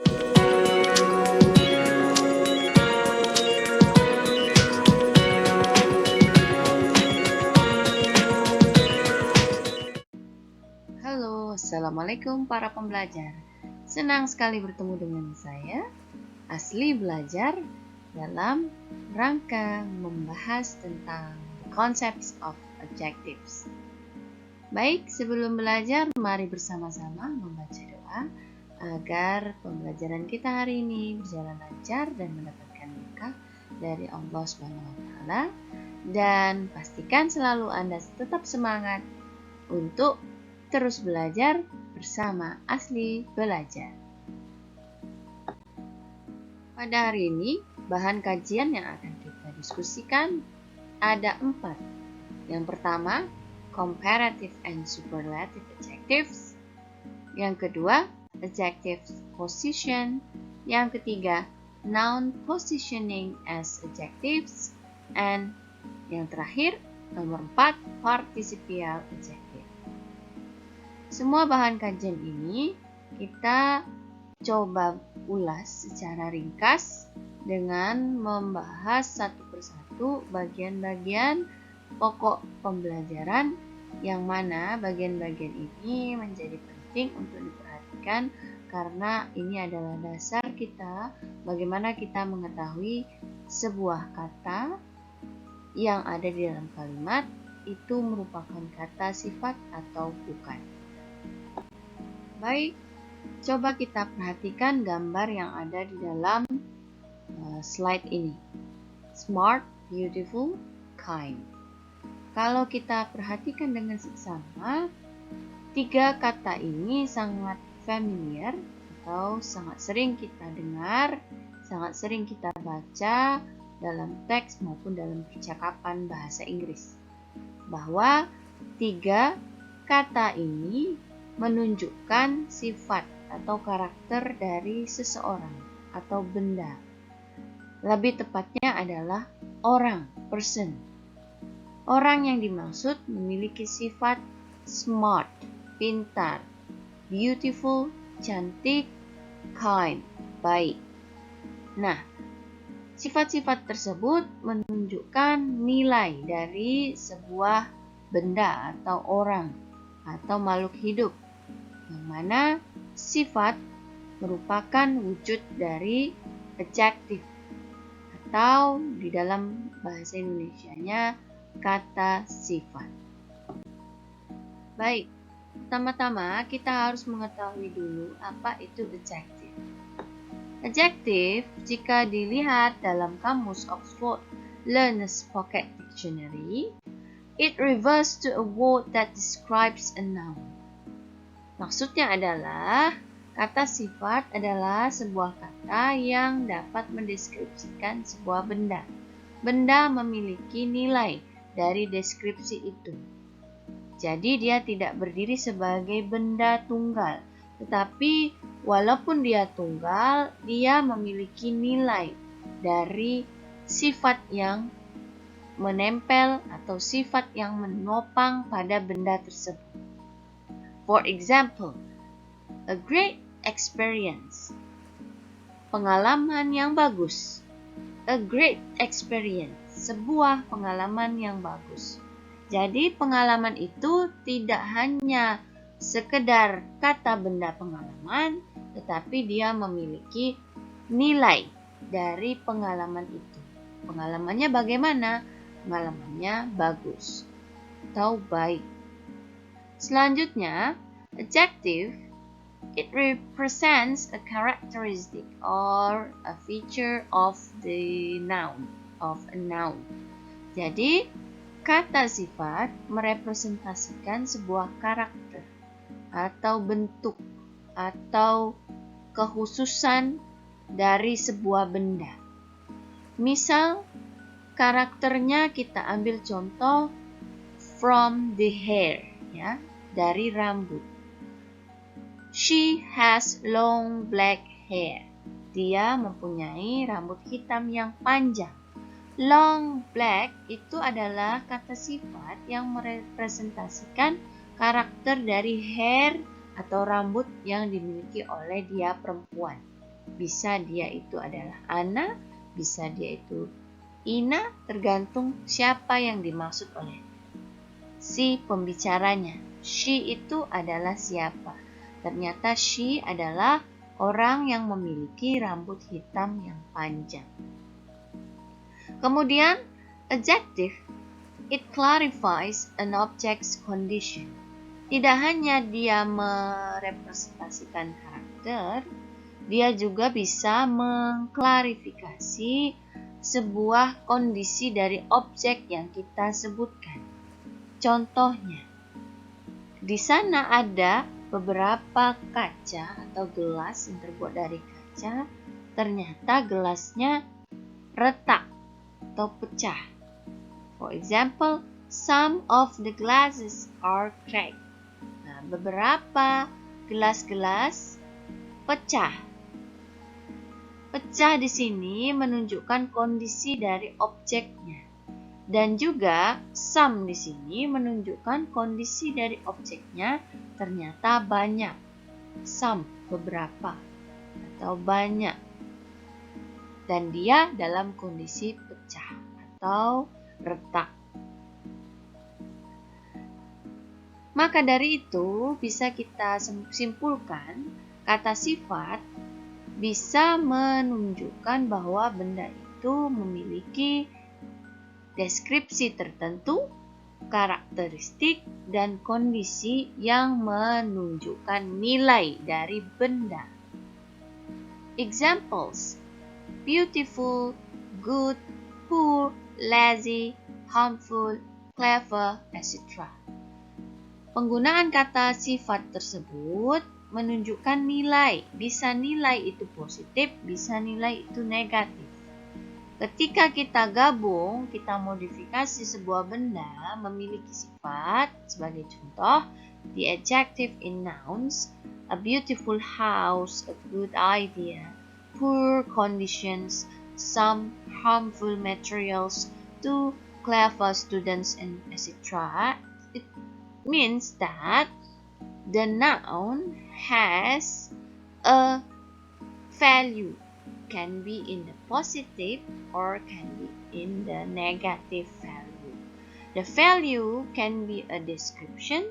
Halo, Assalamualaikum para pembelajar. Senang sekali bertemu dengan saya, Asli Belajar, dalam rangka membahas tentang the concepts of adjectives. Baik, sebelum belajar, mari bersama-sama membaca doa agar pembelajaran kita hari ini berjalan lancar dan mendapatkan berkah dari Allah SWT. Dan pastikan selalu Anda tetap semangat untuk terus belajar bersama Asli Belajar. Pada hari ini, bahan kajian yang akan kita diskusikan ada 4. Yang pertama, comparative and superlative adjectives. Yang kedua, adjective position. Yang ketiga, noun positioning as adjectives. And yang terakhir, nomor 4, participial adjective. Semua bahan kajian ini kita coba ulas secara ringkas dengan membahas satu persatu bagian-bagian pokok pembelajaran, yang mana bagian-bagian ini menjadi penting untuk diperhatikan karena ini adalah dasar kita bagaimana kita mengetahui sebuah kata yang ada di dalam kalimat itu merupakan kata sifat atau bukan. Baik, coba kita perhatikan gambar yang ada di dalam slide ini. Smart, beautiful, kind. Kalau kita perhatikan dengan seksama, 3 kata ini sangat familiar atau sangat sering kita dengar, sangat sering kita baca dalam teks maupun dalam percakapan bahasa Inggris. Bahwa 3 kata ini menunjukkan sifat atau karakter dari seseorang atau benda. Lebih tepatnya adalah orang, person. Orang yang dimaksud memiliki sifat smart, pintar, beautiful, cantik, kind, baik. Nah, sifat-sifat tersebut menunjukkan nilai dari sebuah benda atau orang atau makhluk hidup, yang mana sifat merupakan wujud dari adjektif atau di dalam bahasa Indonesianya kata sifat. Baik, pertama-tama kita harus mengetahui dulu apa itu adjektif. Adjektif jika dilihat dalam kamus Oxford Learner's Pocket Dictionary, it refers to a word that describes a noun. Maksudnya adalah kata sifat adalah sebuah kata yang dapat mendeskripsikan sebuah benda. Benda memiliki nilai dari deskripsi itu. Jadi dia tidak berdiri sebagai benda tunggal, tetapi walaupun dia tunggal, dia memiliki nilai dari sifat yang menempel atau sifat yang menopang pada benda tersebut. For example, a great experience. Pengalaman yang bagus. A great experience. Sebuah pengalaman yang bagus. Jadi pengalaman itu tidak hanya sekedar kata benda pengalaman, tetapi dia memiliki nilai dari pengalaman itu. Pengalamannya bagaimana? Pengalamannya bagus atau baik. Selanjutnya, adjective, it represents a characteristic or a feature of the noun, of a noun. Jadi, kata sifat merepresentasikan sebuah karakter atau bentuk atau kekhususan dari sebuah benda. Misal, karakternya kita ambil contoh from the hair, ya, dari rambut. She has long black hair. Dia mempunyai rambut hitam yang panjang. Long black itu adalah kata sifat yang merepresentasikan karakter dari hair atau rambut yang dimiliki oleh dia perempuan. Bisa dia itu adalah Ana, bisa dia itu Ina, tergantung siapa yang dimaksud oleh si pembicaranya. She itu adalah siapa? Ternyata she adalah orang yang memiliki rambut hitam yang panjang. Kemudian, adjective, it clarifies an object's condition. Tidak hanya dia merepresentasikan karakter, dia juga bisa mengklarifikasi sebuah kondisi dari objek yang kita sebutkan. Contohnya, di sana ada beberapa kaca atau gelas yang terbuat dari kaca. Ternyata gelasnya retak atau pecah. For example, some of the glasses are cracked. Nah, beberapa gelas-gelas pecah. Pecah di sini menunjukkan kondisi dari objeknya. Dan juga some di sini menunjukkan kondisi dari objeknya ternyata banyak. Some, beberapa, atau banyak. Dan dia dalam kondisi pecah atau retak. Maka dari itu bisa kita simpulkan kata sifat bisa menunjukkan bahwa benda itu memiliki deskripsi tertentu, karakteristik, dan kondisi yang menunjukkan nilai dari benda. Examples: beautiful, good, poor, lazy, harmful, clever, etc. Penggunaan kata sifat tersebut menunjukkan nilai. Bisa nilai itu positif, bisa nilai itu negatif. Ketika kita gabung, kita modifikasi sebuah benda memiliki sifat. Sebagai contoh, the adjective in nouns, a beautiful house, a good idea, poor conditions, some harmful materials, two clever students, and etc. It means that the noun has a value, can be in the positive or can be in the negative value. The value can be a description,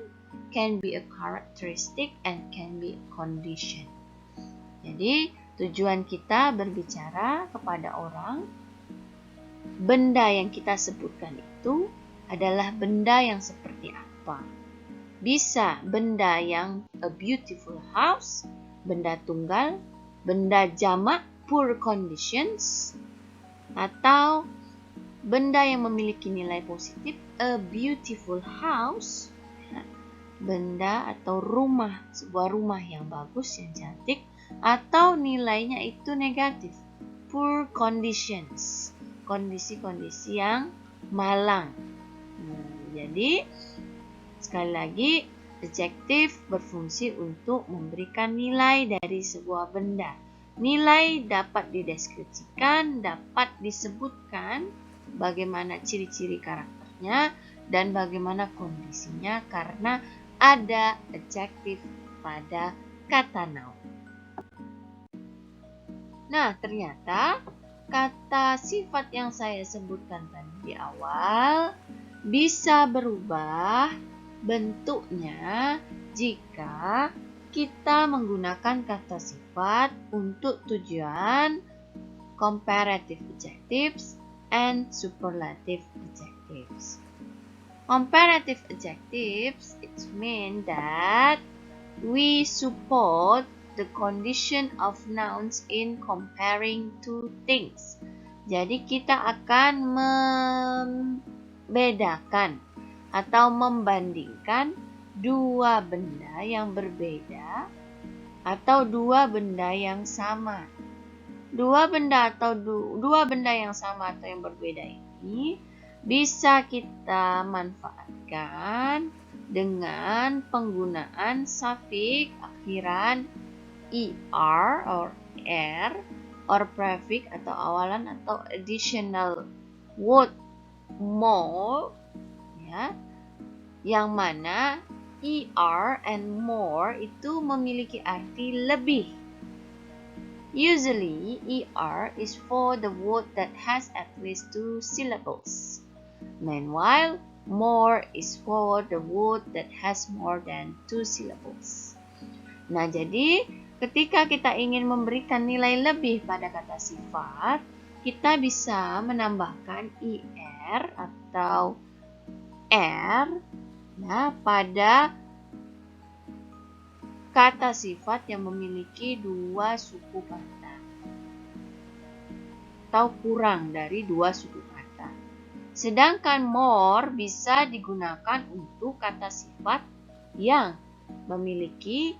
can be a characteristic, and can be a condition. Jadi tujuan kita berbicara kepada orang, benda yang kita sebutkan itu adalah benda yang seperti apa. Bisa benda yang a beautiful house, benda tunggal, benda jamak, poor conditions, atau benda yang memiliki nilai positif, a beautiful house, benda atau rumah, sebuah rumah yang bagus, yang cantik, atau nilainya itu negatif, poor conditions, kondisi-kondisi yang malang. Jadi sekali lagi, adjektif berfungsi untuk memberikan nilai dari sebuah benda. Nilai dapat dideskripsikan, dapat disebutkan bagaimana ciri-ciri karakternya dan bagaimana kondisinya karena ada adjektif pada kata noun. Nah, ternyata kata sifat yang saya sebutkan tadi di awal bisa berubah bentuknya jika kita menggunakan kata sifat untuk tujuan comparative adjectives and superlative adjectives. Comparative adjectives, it means that we support the condition of nouns in comparing two things. Jadi kita akan membedakan atau membandingkan dua benda yang berbeda atau dua benda yang sama. Dua benda yang sama atau yang berbeda ini bisa kita manfaatkan dengan penggunaan suffix akhiran er or er or prefix atau awalan atau additional word more, ya, yang mana er and more itu memiliki arti lebih. Usually, ER is for the word that has at least 2 syllables. Meanwhile, more is for the word that has more than 2 syllables. Nah, jadi ketika kita ingin memberikan nilai lebih pada kata sifat, kita bisa menambahkan IR atau R ya, pada kata sifat yang memiliki 2 suku kata atau kurang dari 2 suku kata. Sedangkan more bisa digunakan untuk kata sifat yang memiliki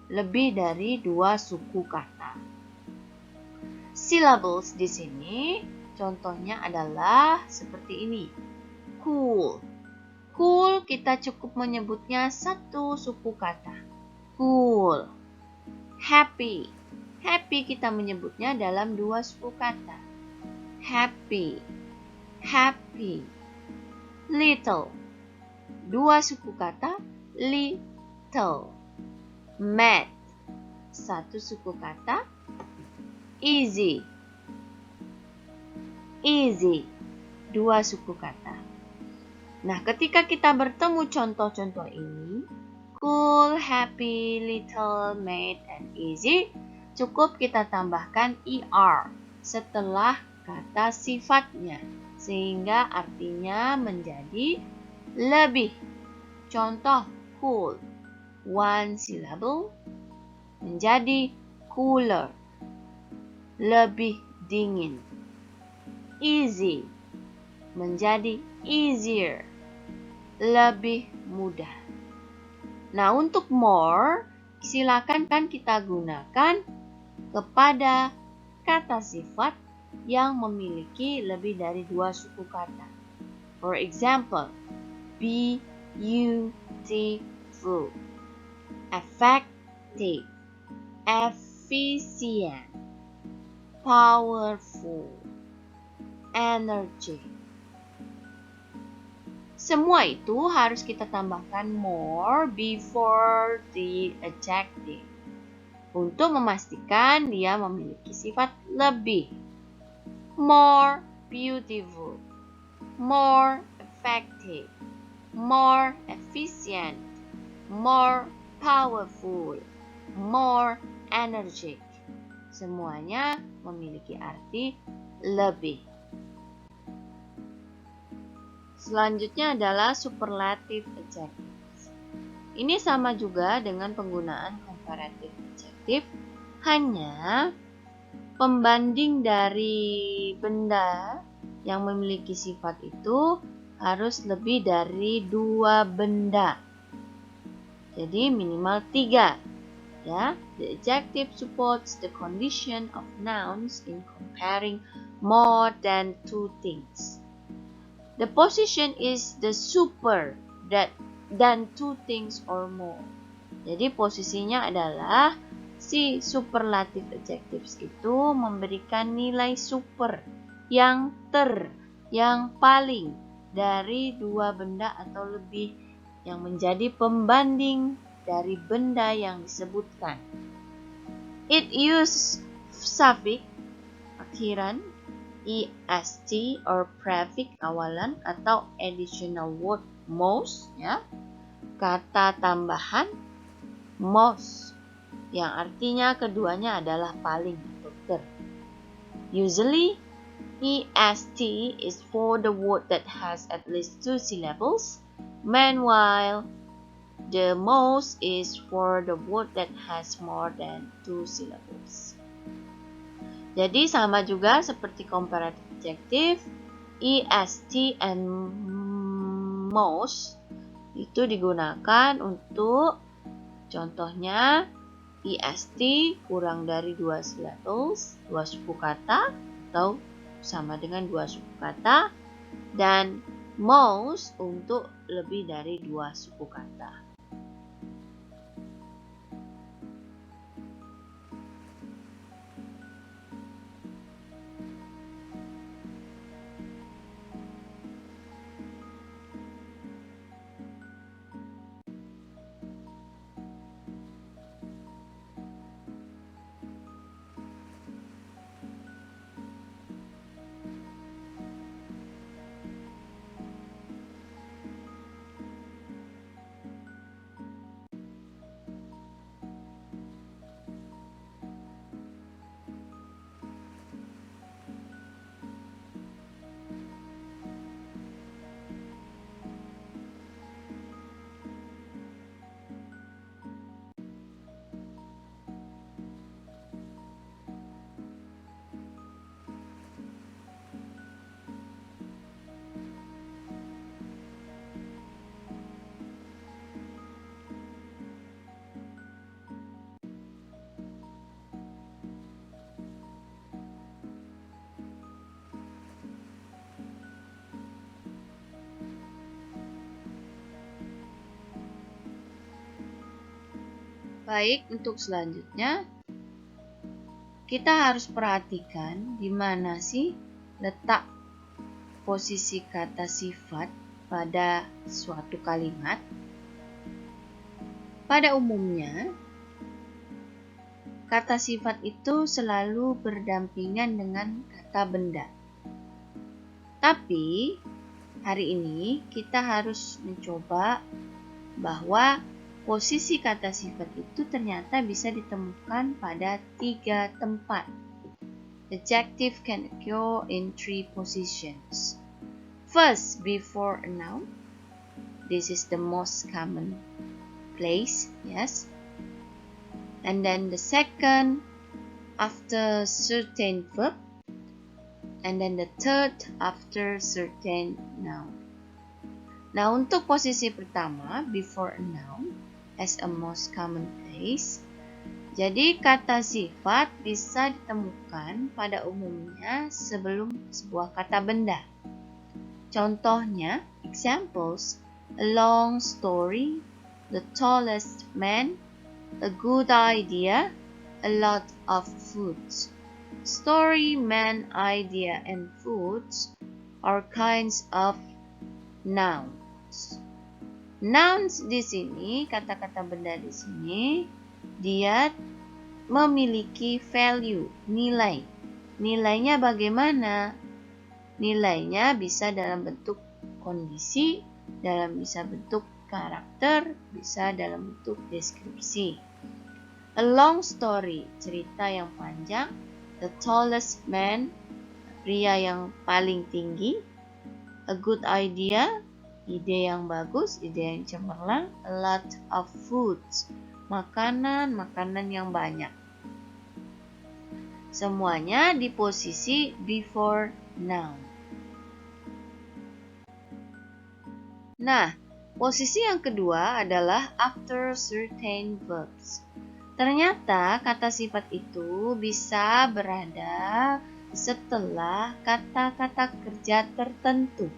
lebih dari 2 suku kata. Syllables di sini contohnya adalah seperti ini. Cool. Cool kita cukup menyebutnya 1 suku kata. Cool. Happy. Happy kita menyebutnya dalam 2 suku kata. Happy. Happy. Little. 2 suku kata. Little. Mad. 1 suku kata. Easy. Easy. 2 suku kata. Nah, ketika kita bertemu contoh-contoh ini, cool, happy, little, mad, and easy, cukup kita tambahkan ER setelah kata sifatnya, sehingga artinya menjadi lebih. Contoh, cool, 1 syllable, menjadi cooler, lebih dingin. Easy, menjadi easier, lebih mudah. Nah, untuk more, silakan kan kita gunakan kepada kata sifat yang memiliki lebih dari 2 suku kata. For example, beautiful, effective, efficient, powerful, energy. Semua itu harus kita tambahkan more before the adjective untuk memastikan dia memiliki sifat lebih. More beautiful, more effective, more efficient, more powerful, more energetic. Semuanya memiliki arti lebih. Selanjutnya adalah superlative adjectives. Ini sama juga dengan penggunaan comparative adjective, hanya pembanding dari benda yang memiliki sifat itu harus lebih dari 2 benda. Jadi minimal 3. Ya, the adjective supports the condition of nouns in comparing more than 2 things. The position is the super than 2 things or more. Jadi posisinya adalah si superlative adjectives itu memberikan nilai super yang paling dari 2 benda atau lebih yang menjadi pembanding dari benda yang disebutkan. It uses suffix akhiran est or prefix awalan atau additional word most ya. Kata tambahan most yang artinya keduanya adalah paling atau ter. Usually est is for the word that has at least 2 syllables, meanwhile the most is for the word that has more than 2 syllables. Jadi sama juga seperti comparative adjective, est and most itu digunakan untuk contohnya est kurang dari 2 syllables, 2 suku kata atau sama dengan 2 suku kata, dan most untuk lebih dari 2 suku kata. Baik, untuk selanjutnya kita harus perhatikan di mana sih letak posisi kata sifat pada suatu kalimat. Pada umumnya, kata sifat itu selalu berdampingan dengan kata benda. Tapi hari ini kita harus mencoba bahwa posisi kata sifat itu ternyata bisa ditemukan pada 3 tempat. Adjective can occur in 3 positions. First, before a noun. This is the most common place, yes. And then the second, after certain verb. And then the third, after certain noun. Nah, untuk posisi pertama, before a noun, as a most common place. Jadi, kata sifat bisa ditemukan pada umumnya sebelum sebuah kata benda. Contohnya, examples, a long story, the tallest man, a good idea, a lot of foods. Story, man, idea, and foods are kinds of nouns. Nouns di sini, kata-kata benda di sini, dia memiliki value, nilai. Nilainya bagaimana? Nilainya bisa dalam bentuk kondisi, bisa bentuk karakter, bisa dalam bentuk deskripsi. A long story, cerita yang panjang. The tallest man, pria yang paling tinggi. A good idea, ide yang bagus, ide yang cemerlang. A lot of foods, makanan yang banyak. Semuanya di posisi before noun. Nah, posisi yang kedua adalah after certain verbs. Ternyata kata sifat itu bisa berada setelah kata-kata kerja tertentu.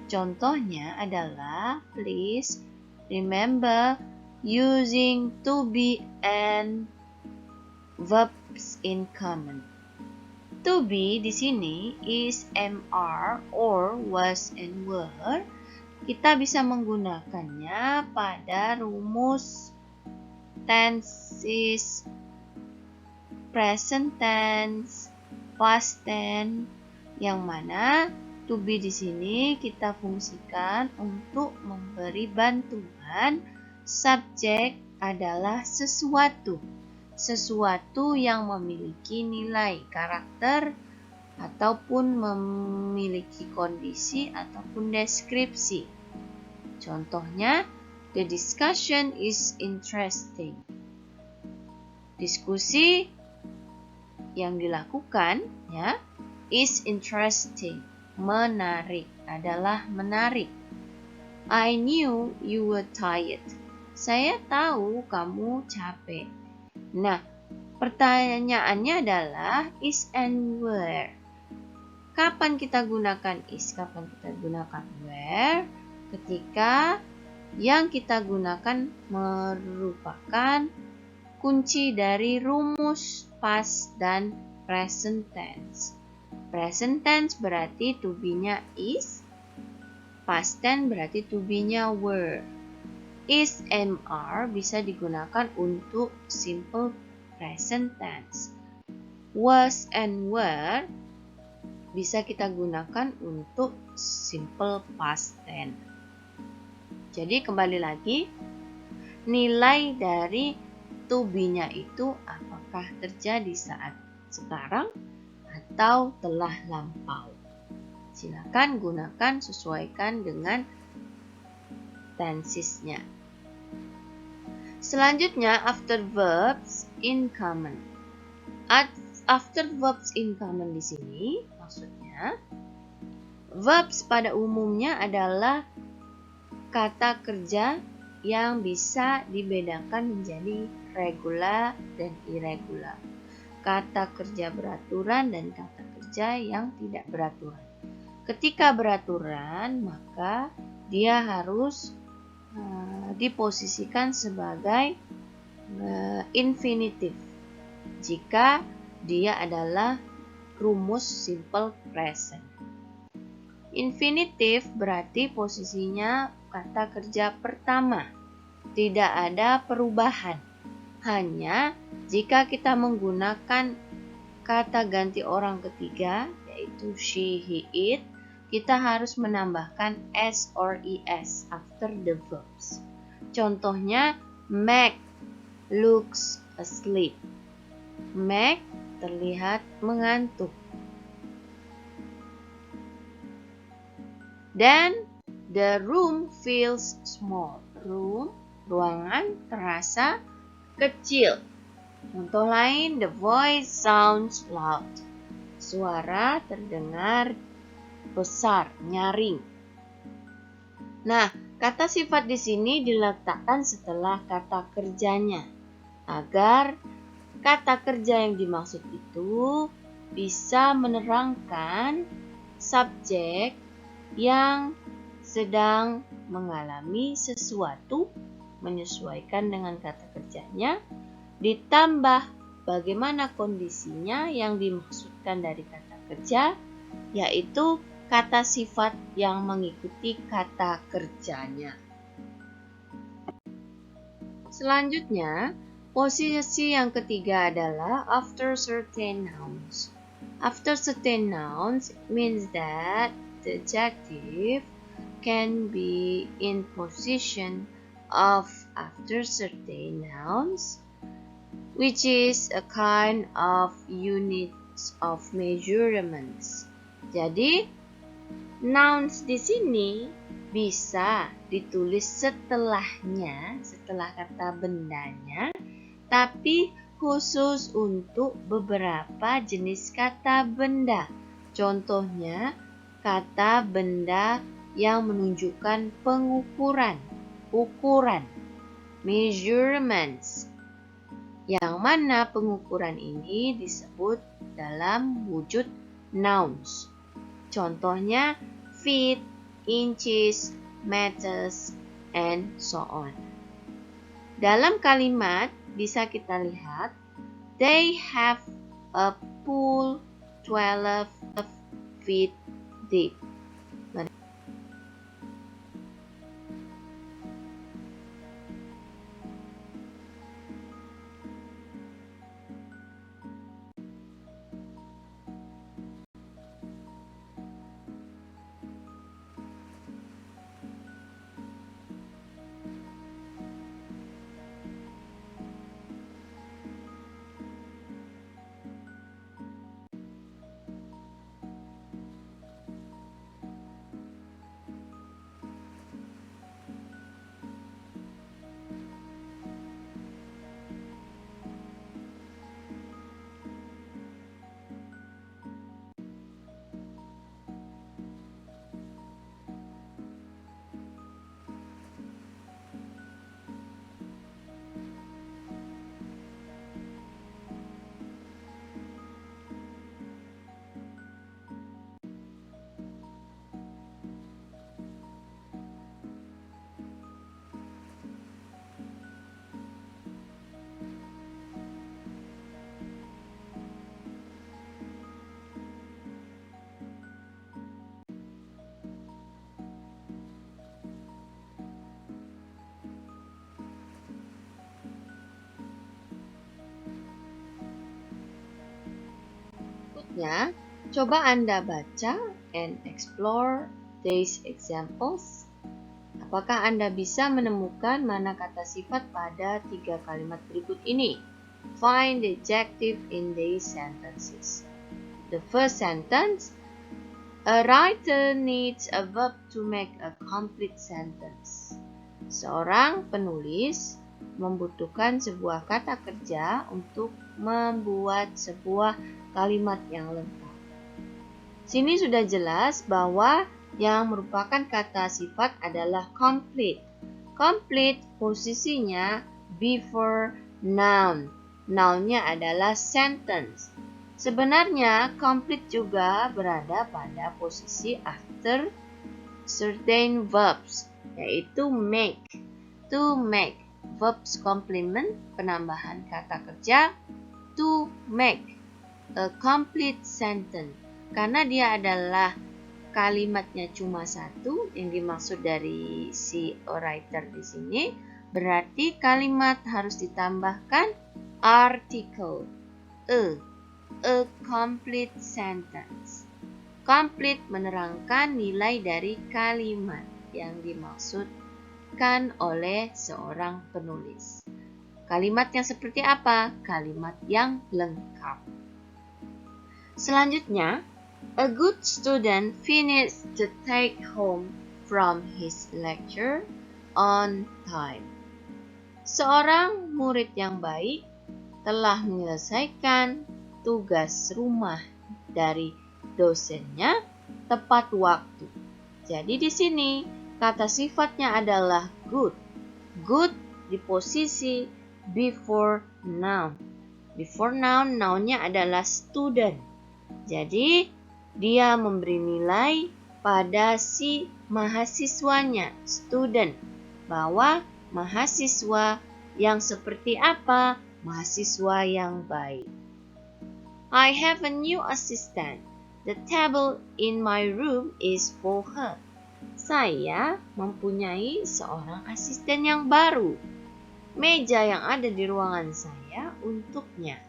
Contohnya adalah please remember using to be and verbs in common. To be di sini is MR or was and were. Kita bisa menggunakannya pada rumus tenses, present tense, past tense, yang mana to be di sini kita fungsikan untuk memberi bantuan. Subjek adalah sesuatu yang memiliki nilai karakter ataupun memiliki kondisi ataupun deskripsi. Contohnya, the discussion is interesting. Diskusi yang dilakukan is interesting, menarik, adalah menarik. I knew you were tired. Saya tahu kamu capek. Nah, pertanyaannya adalah is and where. Kapan kita gunakan is? Kapan kita gunakan where? Ketika yang kita gunakan merupakan kunci dari rumus past dan present tense. Present tense berarti to be-nya is, past tense berarti to be-nya were. Is and are bisa digunakan untuk simple present tense. Was and were bisa kita gunakan untuk simple past tense. Jadi kembali lagi, nilai dari to be-nya itu apakah terjadi saat sekarang atau telah lampau. Silakan gunakan, sesuaikan dengan tensesnya. Selanjutnya, after verbs in common. After verbs in common di sini, maksudnya verbs pada umumnya adalah kata kerja yang bisa dibedakan menjadi regular dan irregular. Kata kerja beraturan dan kata kerja yang tidak beraturan. Ketika beraturan, maka dia harus diposisikan sebagai infinitive jika dia adalah rumus simple present. Infinitive berarti posisinya kata kerja pertama, tidak ada perubahan. Hanya jika kita menggunakan kata ganti orang ketiga, yaitu she, he, it, kita harus menambahkan s or es after the verbs. Contohnya, Meg looks asleep. Meg terlihat mengantuk. Then, the room feels small. Room, ruangan, terasa kecil. Contoh lain, the voice sounds loud. Suara terdengar besar, nyaring. Nah, kata sifat di sini diletakkan setelah kata kerjanya, agar kata kerja yang dimaksud itu bisa menerangkan subjek yang sedang mengalami sesuatu, menyesuaikan dengan kata kerjanya, ditambah bagaimana kondisinya yang dimaksudkan dari kata kerja, yaitu kata sifat yang mengikuti kata kerjanya. Selanjutnya, posisi yang ketiga adalah after certain nouns. After certain nouns means that the adjective can be in position of after certain nouns, which is a kind of units of measurements. Jadi, nouns di sini bisa ditulis setelahnya, setelah kata bendanya, tapi khusus untuk beberapa jenis kata benda. Contohnya, kata benda yang menunjukkan pengukuran, ukuran, measurements, yang mana pengukuran ini disebut dalam wujud nouns. Contohnya, feet, inches, meters, and so on. Dalam kalimat bisa kita lihat, they have a pool 12 feet deep. Berikutnya, coba Anda baca and explore these examples. Apakah Anda bisa menemukan mana kata sifat pada 3 kalimat berikut ini? Find the adjective in these sentences. The first sentence, a writer needs a verb to make a complete sentence. Seorang penulis membutuhkan sebuah kata kerja untuk membuat sebuah kalimat yang lengkap. Sini sudah jelas bahwa yang merupakan kata sifat adalah complete. Complete posisinya before noun. Noun-nya adalah sentence. Sebenarnya complete juga berada pada posisi after certain verbs, yaitu make, to make. verbs complement, penambahan kata kerja, to make a complete sentence. Karena dia adalah kalimatnya cuma satu, yang dimaksud dari si writer di sini, berarti kalimat harus ditambahkan article, a complete sentence. Complete menerangkan nilai dari kalimat yang dimaksudkan oleh seorang penulis. Kalimat yang seperti apa? Kalimat yang lengkap. Selanjutnya, a good student finished the take home from his lecture on time. Seorang murid yang baik telah menyelesaikan tugas rumah dari dosennya tepat waktu. Jadi di sini kata sifatnya adalah good. Good di posisi before noun. Before noun, nounnya adalah student. Jadi dia memberi nilai pada si mahasiswanya, student, bahwa mahasiswa yang seperti apa? Mahasiswa yang baik. I have a new assistant. The table in my room is for her. Saya mempunyai seorang asisten yang baru. Meja yang ada di ruangan saya untuknya.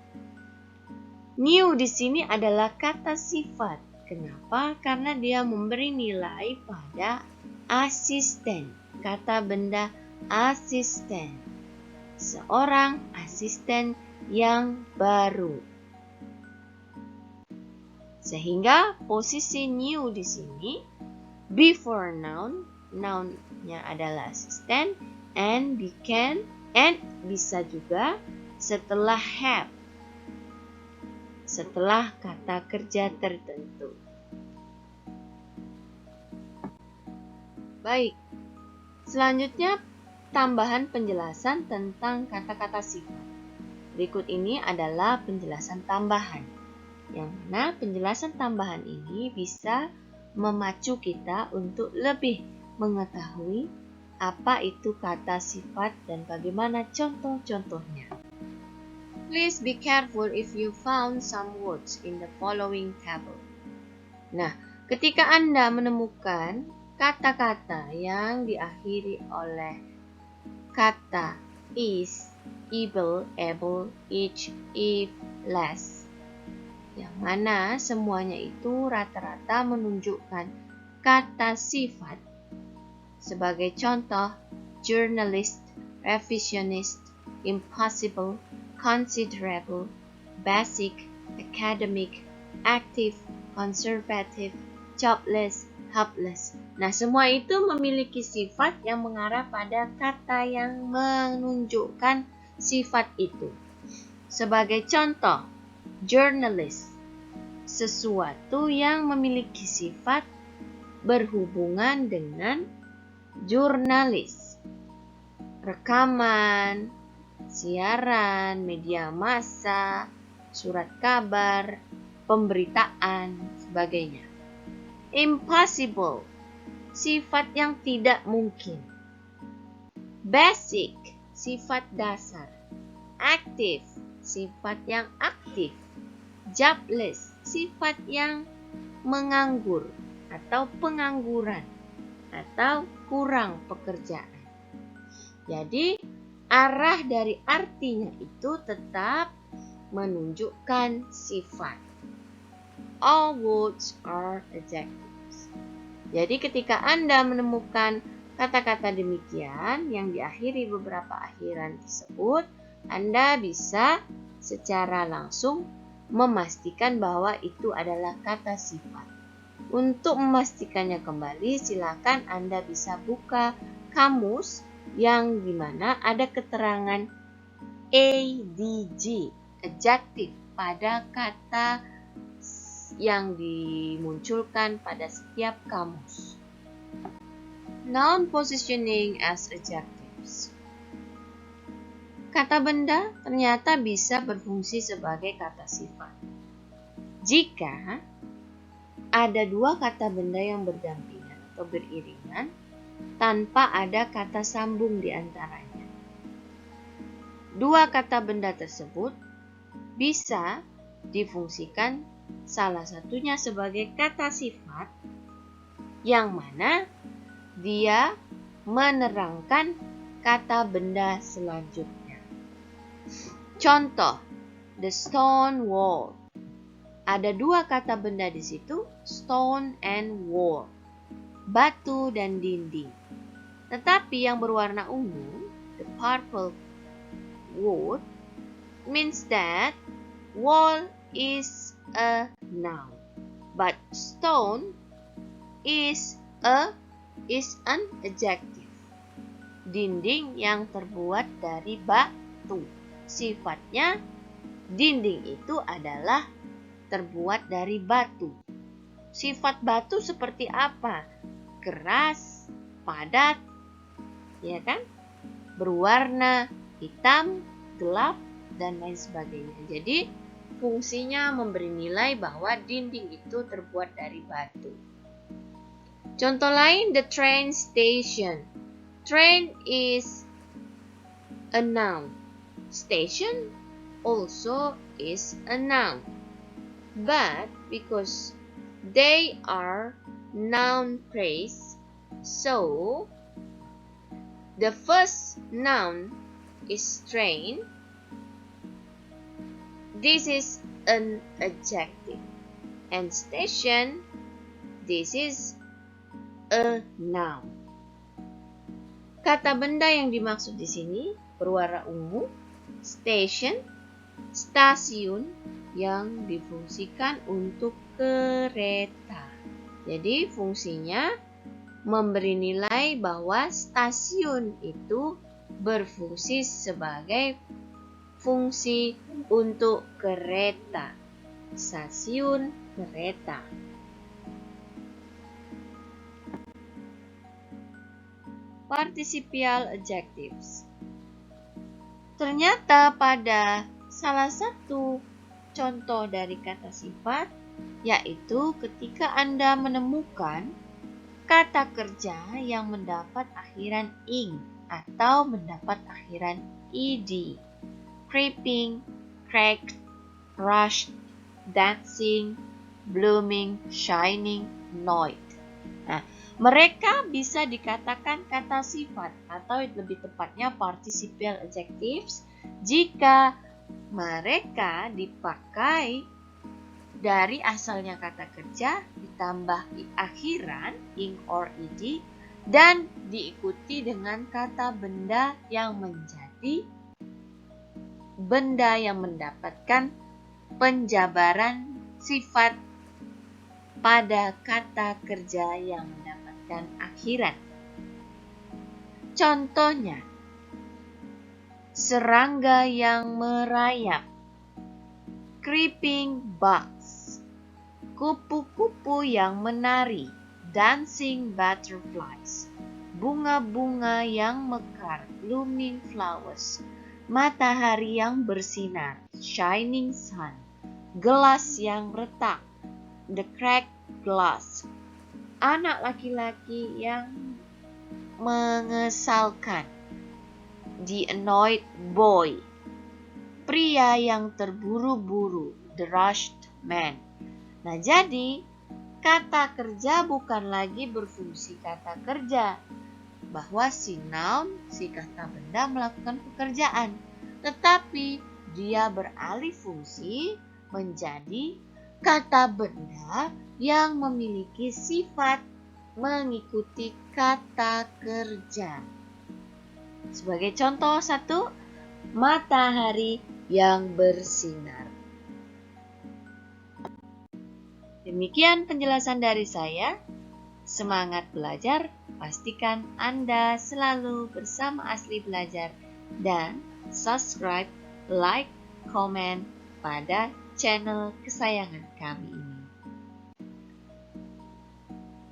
New di sini adalah kata sifat. Kenapa? Karena dia memberi nilai pada asisten. Kata benda asisten. Seorang asisten yang baru. Sehingga posisi new di sini before noun, noun-nya adalah asisten, and became, and bisa juga setelah have, setelah kata kerja tertentu. Baik, selanjutnya tambahan penjelasan tentang kata-kata sifat. Berikut ini adalah penjelasan tambahan, yang mana penjelasan tambahan ini bisa memacu kita untuk lebih mengetahui apa itu kata sifat dan bagaimana contoh-contohnya. Please be careful if you found some words in the following table. Nah, ketika Anda menemukan kata-kata yang diakhiri oleh kata is, able, each, if, less, yang mana semuanya itu rata-rata menunjukkan kata sifat. Sebagai contoh, journalist, revisionist, impossible, considerable, basic, academic, active, conservative, jobless, helpless. Nah, semua itu memiliki sifat yang mengarah pada kata yang menunjukkan sifat itu. Sebagai contoh, journalist, sesuatu yang memiliki sifat berhubungan dengan jurnalis. Rekaman, siaran, media massa, surat kabar, pemberitaan, sebagainya. Impossible, sifat yang tidak mungkin. Basic, sifat dasar. Active, sifat yang aktif. Jobless, sifat yang menganggur atau pengangguran atau kurang pekerjaan. Jadi, arah dari artinya itu tetap menunjukkan sifat. All words are adjectives. Jadi, ketika Anda menemukan kata-kata demikian yang diakhiri beberapa akhiran tersebut, Anda bisa secara langsung memastikan bahwa itu adalah kata sifat. Untuk memastikannya kembali, silakan Anda bisa buka kamus yang dimana ada keterangan adj, adjective, pada kata yang dimunculkan pada setiap kamus. Noun positioning as adjectives. Kata benda ternyata bisa berfungsi sebagai kata sifat. Jika ada dua kata benda yang berdampingan atau beriringan tanpa ada kata sambung di antaranya. dua kata benda tersebut bisa difungsikan salah satunya sebagai kata sifat yang mana dia menerangkan kata benda selanjutnya. Contoh, the stone wall. Ada dua kata benda di situ, stone and wall. Batu dan dinding. Tetapi yang berwarna ungu, the purple wood, means that wall is a noun, but stone is an adjective. Dinding yang terbuat dari batu. Sifatnya dinding itu adalah terbuat dari batu. Sifat batu seperti apa? Keras, padat, ya kan? Berwarna hitam, gelap, dan lain sebagainya. Jadi, fungsinya memberi nilai bahwa dinding itu terbuat dari batu. Contoh lain, the train station. Train is a noun. Station also is a noun. But because they are noun phrase, so the first noun is train. This is an adjective. And station, this is a noun. Kata benda yang dimaksud di sini berwarna ungu, station, stasiun yang difungsikan untuk kereta. Jadi fungsinya memberi nilai bahwa stasiun itu berfungsi sebagai fungsi untuk kereta. Stasiun kereta. Participial adjectives. Ternyata pada salah satu contoh dari kata sifat, yaitu ketika Anda menemukan kata kerja yang mendapat akhiran ing atau mendapat akhiran ed. Creeping, cracked, rushed, dancing, blooming, shining, noid. Nah, mereka bisa dikatakan kata sifat atau lebih tepatnya participial adjectives jika mereka dipakai dari asalnya kata kerja ditambah akhiran ing or ed dan diikuti dengan kata benda yang menjadi benda yang mendapatkan penjabaran sifat pada kata kerja yang mendapatkan akhiran. Contohnya, serangga yang merayap, creeping bugs, kupu-kupu yang menari, dancing butterflies, bunga-bunga yang mekar, blooming flowers, matahari yang bersinar, shining sun, gelas yang retak, the cracked glass, anak laki-laki yang mengesalkan, the annoyed boy, pria yang terburu-buru, the rushed man. Nah, jadi kata kerja bukan lagi berfungsi kata kerja, bahwa si noun, si kata benda melakukan pekerjaan, tetapi dia beralih fungsi menjadi kata benda yang memiliki sifat mengikuti kata kerja. Sebagai contoh satu, matahari yang bersinar. Demikian penjelasan dari saya. Semangat belajar, pastikan Anda selalu bersama Asli Belajar dan subscribe, like, komen pada channel kesayangan kami ini.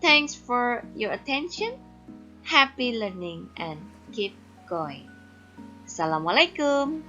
Thanks for your attention. Happy learning and keep going. Assalamualaikum.